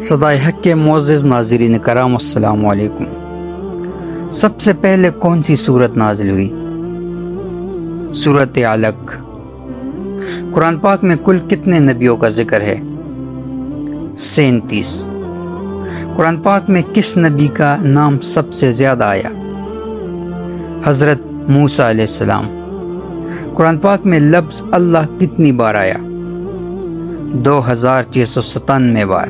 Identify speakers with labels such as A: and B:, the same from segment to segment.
A: صدائے حق کے معزز ناظرین کرام السلام علیکم۔ سب سے پہلے کون سی سورت نازل ہوئی؟ سورت علق۔ قرآن پاک میں کل کتنے نبیوں کا ذکر ہے؟ 37۔ قرآن پاک میں کس نبی کا نام سب سے زیادہ آیا؟ حضرت موسیٰ علیہ السلام۔ قرآن پاک میں لفظ اللہ کتنی بار آیا؟ 2697 بار۔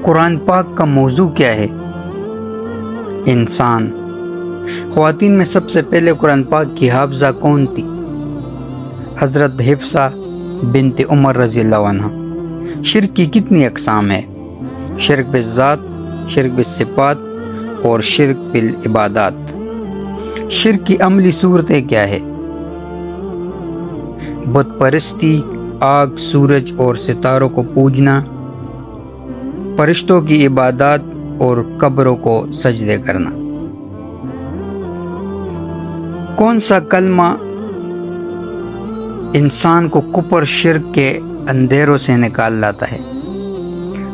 A: قرآن پاک کا موضوع کیا ہے؟ انسان۔ خواتین میں سب سے پہلے قرآن پاک کی حافظہ کون تھی؟ حضرت حفصہ بنت عمر رضی اللہ عنہ۔ شرک کی کتنی اقسام ہے؟ شرک بالذات، شرک بالصفات اور شرک بالعبادات۔ شرک کی عملی صورتیں کیا ہے؟ بت پرستی، آگ، سورج اور ستاروں کو پوجنا، فرشتوں کی عبادات اور قبروں کو سجدے کرنا۔ کون سا کلمہ انسان کو کفر شرک کے اندھیروں سے نکال لاتا ہے؟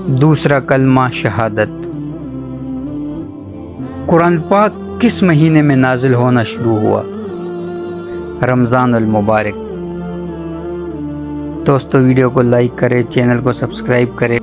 A: دوسرا کلمہ شہادت۔ قرآن پاک کس مہینے میں نازل ہونا شروع ہوا؟ رمضان المبارک۔ دوستو ویڈیو کو لائک کریں، چینل کو سبسکرائب کریں۔